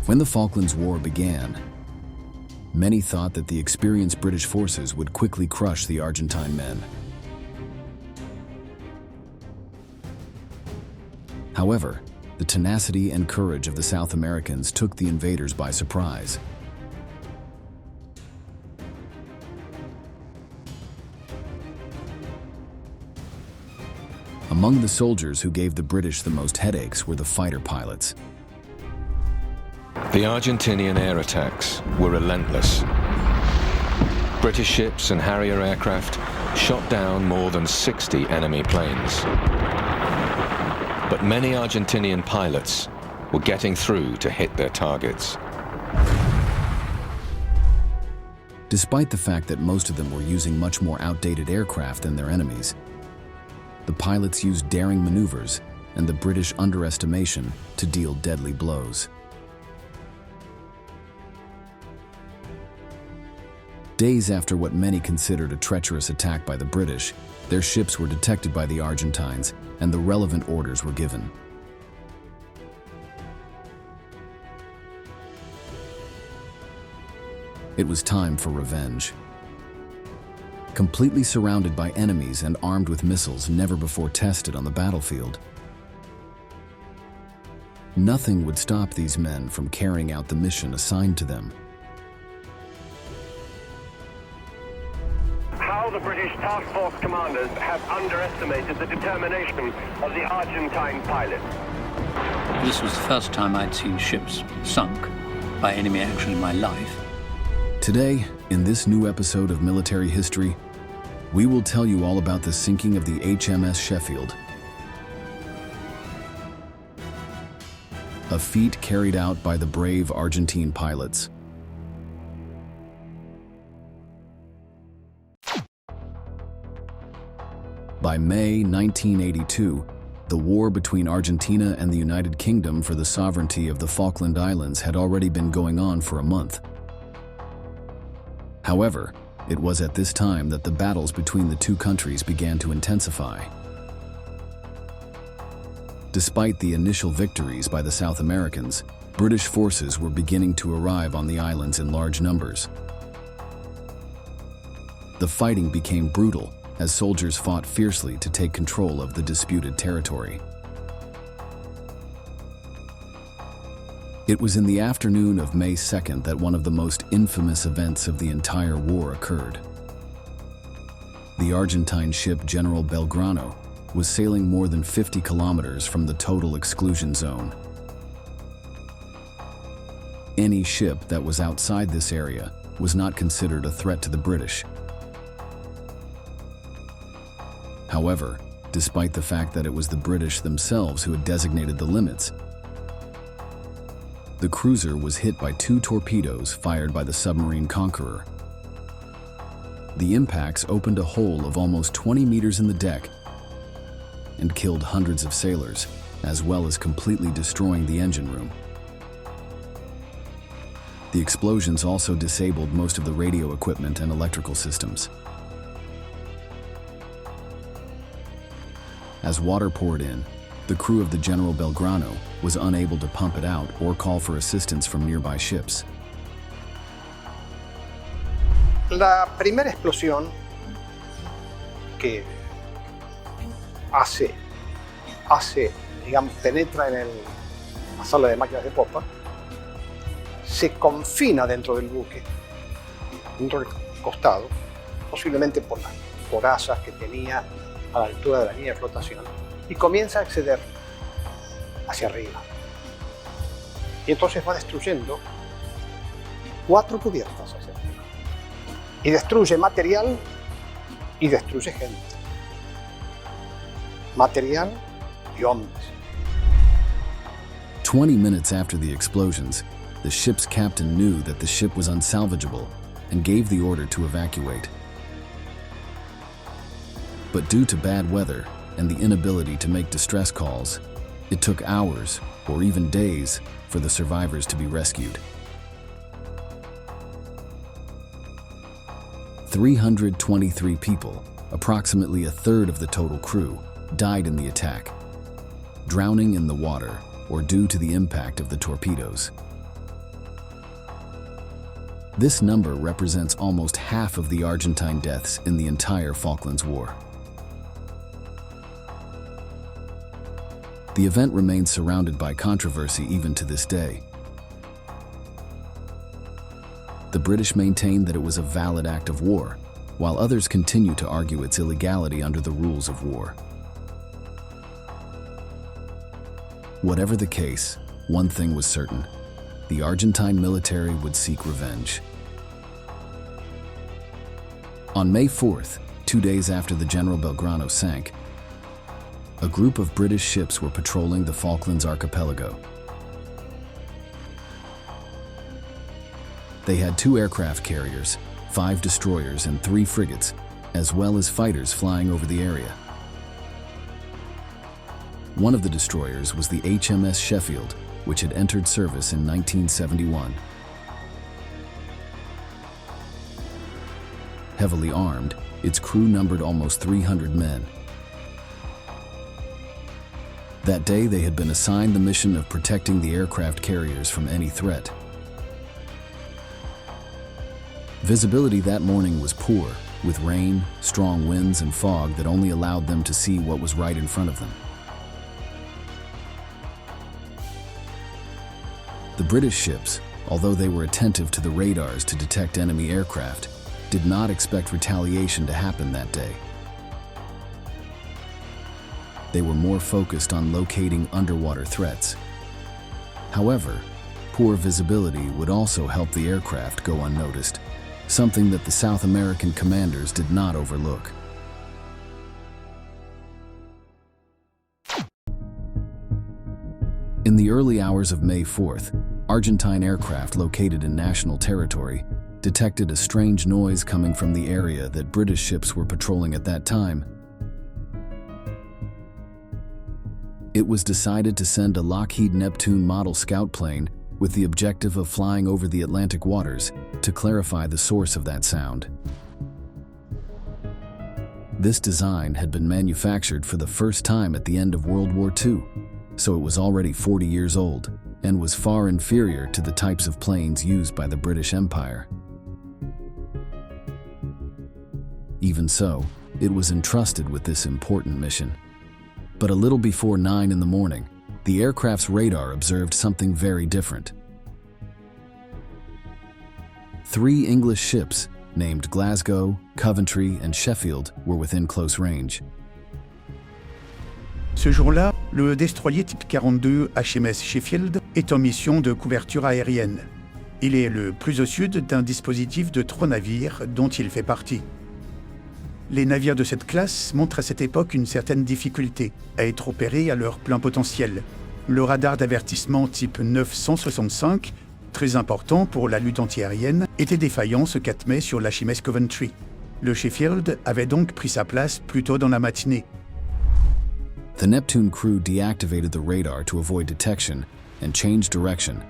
When the Falklands War began, many thought that the experienced British forces would quickly crush the Argentine men. However, the tenacity and courage of the South Americans took the invaders by surprise. Among the soldiers who gave the British the most headaches were the fighter pilots. The Argentinian air attacks were relentless. British ships and Harrier aircraft shot down more than 60 enemy planes. But many Argentinian pilots were getting through to hit their targets. Despite the fact that most of them were using much more outdated aircraft than their enemies, the pilots used daring maneuvers and the British underestimation to deal deadly blows. Days after what many considered a treacherous attack by the British, their ships were detected by the Argentines and the relevant orders were given. It was time for revenge. Completely surrounded by enemies and armed with missiles never before tested on the battlefield, nothing would stop these men from carrying out the mission assigned to them. How the British task force commanders have underestimated the determination of the Argentine pilots. This was the first time I'd seen ships sunk by enemy action in my life. Today, in this new episode of Military History, we will tell you all about the sinking of the HMS Sheffield. A feat carried out by the brave Argentine pilots. By May 1982, the war between Argentina and the United Kingdom for the sovereignty of the Falkland Islands had already been going on for a month. However, it was at this time that the battles between the two countries began to intensify. Despite the initial victories by the South Americans, British forces were beginning to arrive on the islands in large numbers. The fighting became brutal as soldiers fought fiercely to take control of the disputed territory. It was in the afternoon of May 2nd that one of the most infamous events of the entire war occurred. The Argentine ship General Belgrano was sailing more than 50 kilometers from the total exclusion zone. Any ship that was outside this area was not considered a threat to the British. However, despite the fact that it was the British themselves who had designated the limits, the cruiser was hit by 2 torpedoes fired by the submarine Conqueror. The impacts opened a hole of almost 20 meters in the deck and killed hundreds of sailors, as well as completely destroying the engine room. The explosions also disabled most of the radio equipment and electrical systems. As water poured in, the crew of the General Belgrano was unable to pump it out or call for assistance from nearby ships. La primera explosión que digamos, penetra en la sala de máquinas de popa, se confina dentro del buque, dentro del costado, posiblemente por las corazas que tenía a la altura de la línea de flotación, y comienza a acceder hacia arriba. Y entonces va destruyendo 4 cubiertas hacia arriba. Y destruye material y destruye gente. Material y hombres. 20 minutes after the explosions, the ship's captain knew that the ship was unsalvageable and gave the order to evacuate. But due to bad weather and the inability to make distress calls, it took hours or even days for the survivors to be rescued. 323 people, approximately a third of the total crew, died in the attack, drowning in the water or due to the impact of the torpedoes. This number represents almost half of the Argentine deaths in the entire Falklands War. The event remains surrounded by controversy even to this day. The British maintain that it was a valid act of war, while others continue to argue its illegality under the rules of war. Whatever the case, one thing was certain: the Argentine military would seek revenge. On May 4th, 2 days after the General Belgrano sank, a group of British ships were patrolling the Falklands archipelago. They had 2 aircraft carriers, 5 destroyers, and 3 frigates, as well as fighters flying over the area. One of the destroyers was the HMS Sheffield, which had entered service in 1971. Heavily armed, its crew numbered almost 300 men. That day, they had been assigned the mission of protecting the aircraft carriers from any threat. Visibility that morning was poor, with rain, strong winds, and fog that only allowed them to see what was right in front of them. The British ships, although they were attentive to the radars to detect enemy aircraft, did not expect retaliation to happen that day. They were more focused on locating underwater threats. However, poor visibility would also help the aircraft go unnoticed, something that the South American commanders did not overlook. In the early hours of May 4th, Argentine aircraft located in national territory detected a strange noise coming from the area that British ships were patrolling at that time. It was decided to send a Lockheed Neptune model scout plane with the objective of flying over the Atlantic waters to clarify the source of that sound. This design had been manufactured for the first time at the end of World War II, so it was already 40 years old and was far inferior to the types of planes used by the British Empire. Even so, it was entrusted with this important mission. But a little before 9 in the morning, the aircraft's radar observed something very different. 3 English ships, named Glasgow, Coventry, and Sheffield, were within close range. Ce jour-là, le destroyer type 42 HMS Sheffield est en mission de couverture aérienne. Il est le plus au sud d'un dispositif de 3 navires dont il fait partie. Les navires de cette classe montrent à cette époque une certaine difficulté à être opérés à leur plein potentiel. Le radar d'avertissement type 965, très important pour la lutte antiaérienne, était défaillant ce 4 mai sur l'HMS Coventry. Le Sheffield avait donc pris sa place plus tôt dans la matinée. The Neptune crew deactivated the radar to avoid detection and changed direction.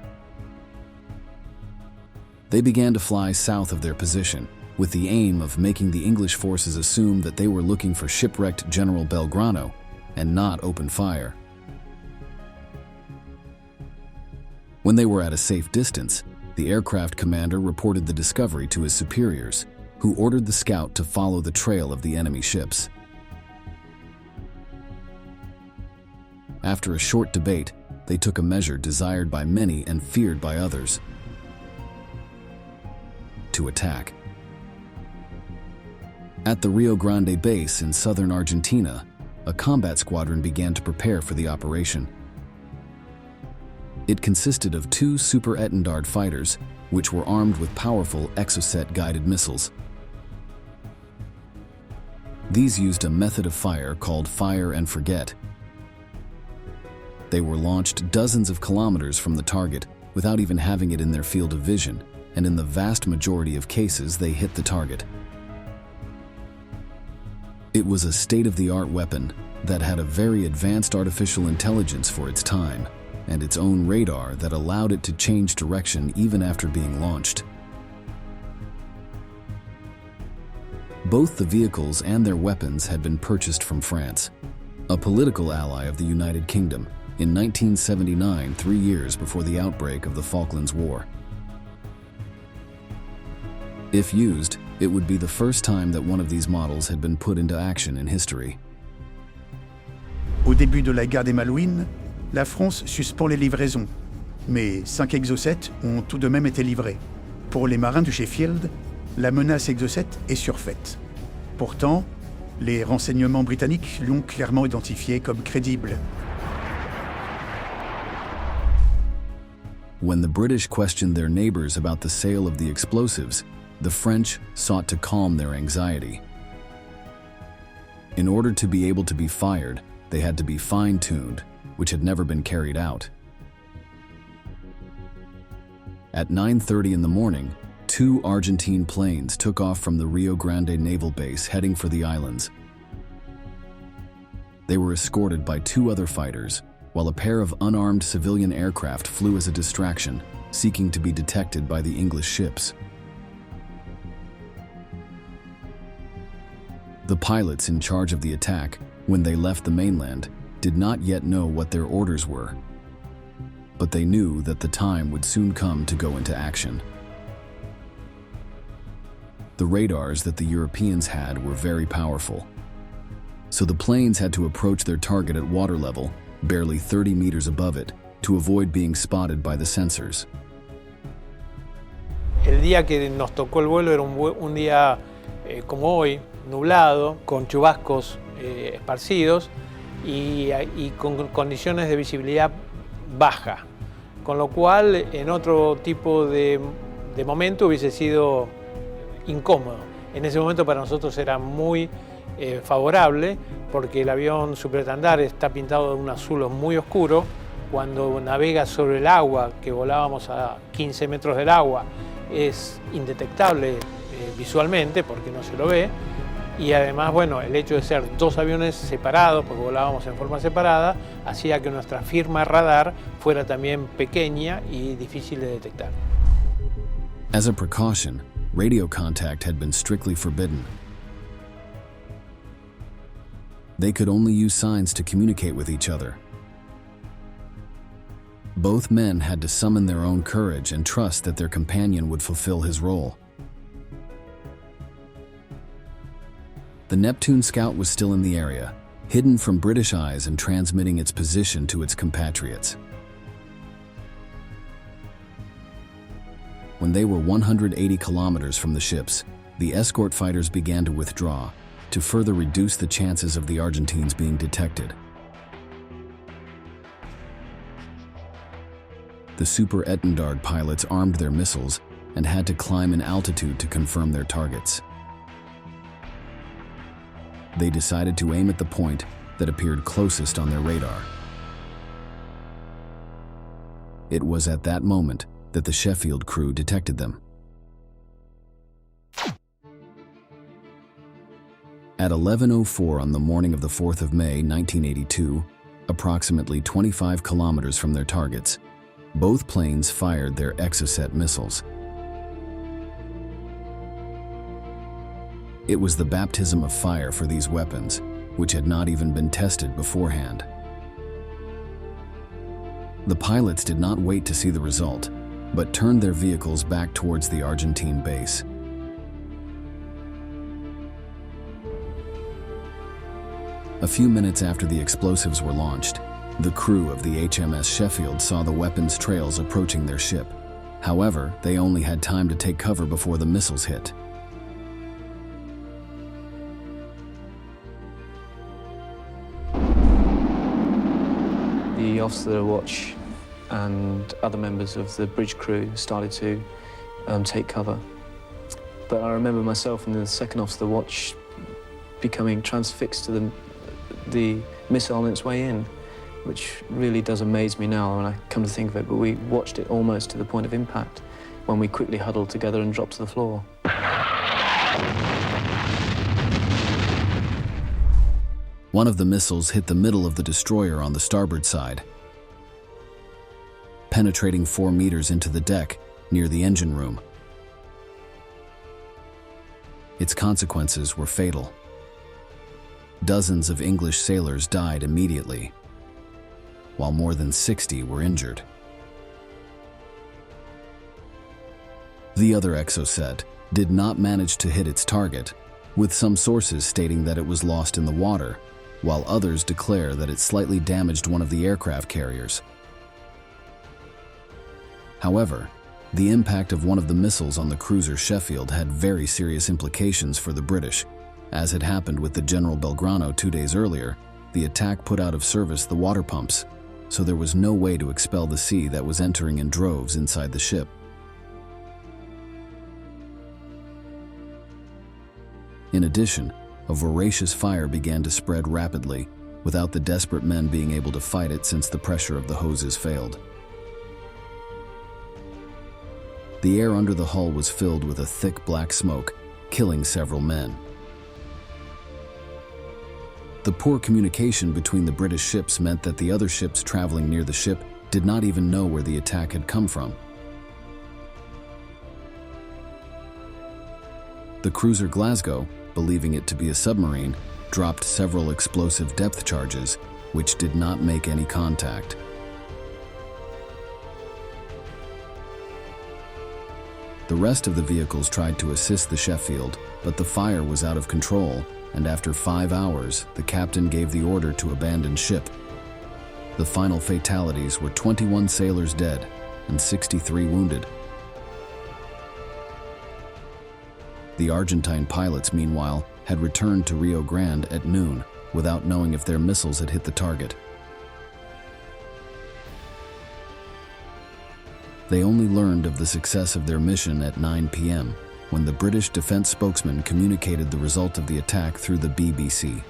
They began to fly south of their position, with the aim of making the English forces assume that they were looking for shipwrecked General Belgrano and not open fire. When they were at a safe distance, the aircraft commander reported the discovery to his superiors, who ordered the scout to follow the trail of the enemy ships. After a short debate, they took a measure desired by many and feared by others: to attack. At the Rio Grande base in southern Argentina, a combat squadron began to prepare for the operation. It consisted of 2 Super Étendard fighters, which were armed with powerful Exocet guided missiles. These used a method of fire called fire and forget. They were launched dozens of kilometers from the target without even having it in their field of vision, and in the vast majority of cases they hit the target. It was a state-of-the-art weapon that had a very advanced artificial intelligence for its time, and its own radar that allowed it to change direction even after being launched. Both the vehicles and their weapons had been purchased from France, a political ally of the United Kingdom, in 1979, 3 years before the outbreak of the Falklands War. If used, it would be the first time that one of these models had been put into action in history. Au début de la guerre des Malouines, la France suspend les livraisons, mais 5 Exocet ont tout de même été livrés. Pour les marins du Sheffield, la menace Exocet est surfaite. Pourtant, les renseignements britanniques l'ont clairement identifié comme crédible. When the British questioned their neighbors about the sale of the explosives, the French sought to calm their anxiety. In order to be able to be fired, they had to be fine-tuned, which had never been carried out. At 9:30 in the morning, 2 Argentine planes took off from the Rio Grande Naval Base heading for the islands. They were escorted by 2 other fighters, while a pair of unarmed civilian aircraft flew as a distraction, seeking to be detected by the English ships. The pilots in charge of the attack, when they left the mainland, did not yet know what their orders were. But they knew that the time would soon come to go into action. The radars that the Europeans had were very powerful, so the planes had to approach their target at water level, barely 30 meters above it, to avoid being spotted by the sensors. El día que nos tocó el vuelo era un día como hoy, nublado, con chubascos esparcidos y con condiciones de visibilidad baja, con lo cual en otro tipo de momento hubiese sido incómodo. En ese momento para nosotros era muy favorable porque el avión superestandar está pintado de un azul muy oscuro. Cuando navega sobre el agua, que volábamos a 15 metros del agua, es indetectable visualmente porque no se lo ve. Y además, bueno, el hecho de ser 2 aviones separados, porque volábamos en forma separada, hacía que nuestra firma radar fuera también pequeña y difícil de detectar. As a precaution, radio contact had been strictly forbidden. They could only use signs to communicate with each other. Both men had to summon their own courage and trust that their companion would fulfill his role. The Neptune scout was still in the area, hidden from British eyes and transmitting its position to its compatriots. When they were 180 kilometers from the ships, the escort fighters began to withdraw, to further reduce the chances of the Argentines being detected. The Super Etendard pilots armed their missiles and had to climb in altitude to confirm their targets. They decided to aim at the point that appeared closest on their radar. It was at that moment that the Sheffield crew detected them. At 11:04 on the morning of the 4th of May, 1982, approximately 25 kilometers from their targets, both planes fired their Exocet missiles. It was the baptism of fire for these weapons, which had not even been tested beforehand. The pilots did not wait to see the result, but turned their vehicles back towards the Argentine base. A few minutes after the explosives were launched, the crew of the HMS Sheffield saw the weapons trails approaching their ship. However, they only had time to take cover before the missiles hit. The officer of the watch and other members of the bridge crew started to take cover. But I remember myself and the second officer of the watch becoming transfixed to the missile on its way in, which really does amaze me now when I come to think of it, but we watched it almost to the point of impact when we quickly huddled together and dropped to the floor. One of the missiles hit the middle of the destroyer on the starboard side, penetrating 4 meters into the deck near the engine room. Its consequences were fatal. Dozens of English sailors died immediately, while more than 60 were injured. The other Exocet did not manage to hit its target, with some sources stating that it was lost in the water, while others declare that it slightly damaged one of the aircraft carriers. However, the impact of one of the missiles on the cruiser Sheffield had very serious implications for the British. As had happened with the General Belgrano 2 days earlier, the attack put out of service the water pumps, so there was no way to expel the sea that was entering in droves inside the ship. In addition, a voracious fire began to spread rapidly, without the desperate men being able to fight it since the pressure of the hoses failed. The air under the hull was filled with a thick black smoke, killing several men. The poor communication between the British ships meant that the other ships traveling near the ship did not even know where the attack had come from. The cruiser Glasgow, believing it to be a submarine, dropped several explosive depth charges, which did not make any contact. The rest of the vehicles tried to assist the Sheffield, but the fire was out of control, and after 5 hours, the captain gave the order to abandon ship. The final fatalities were 21 sailors dead and 63 wounded. The Argentine pilots, meanwhile, had returned to Rio Grande at noon without knowing if their missiles had hit the target. They only learned of the success of their mission at 9 p.m. when the British defense spokesman communicated the result of the attack through the BBC.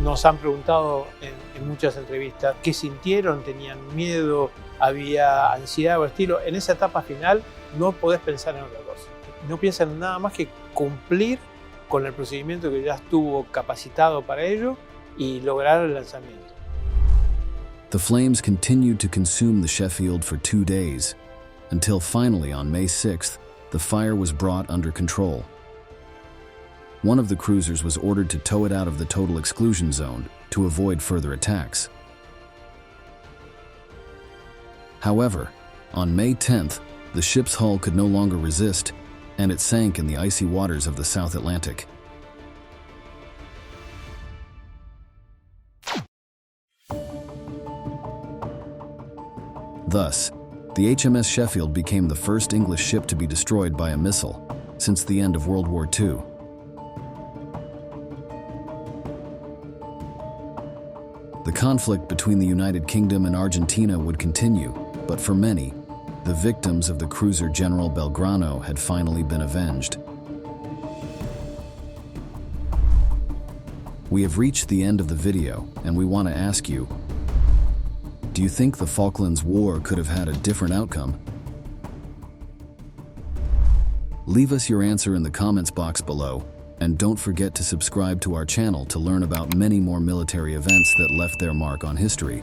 Nos han preguntado en muchas entrevistas qué sintieron, tenían miedo, había ansiedad o estilo. En esa etapa final no podés pensar en otra cosa. No piensan en nada más que cumplir con el procedimiento que ya estuvo capacitado para ello y lograr el lanzamiento. The flames continued to consume the Sheffield for 2 days, until finally on May 6th, the fire was brought under control. One of the cruisers was ordered to tow it out of the total exclusion zone to avoid further attacks. However, on May 10th, the ship's hull could no longer resist, and it sank in the icy waters of the South Atlantic. Thus, the HMS Sheffield became the first English ship to be destroyed by a missile since the end of World War II. The conflict between the United Kingdom and Argentina would continue, but for many, the victims of the cruiser General Belgrano had finally been avenged. We have reached the end of the video, and we want to ask you, do you think the Falklands War could have had a different outcome? Leave us your answer in the comments box below, and don't forget to subscribe to our channel to learn about many more military events that left their mark on history.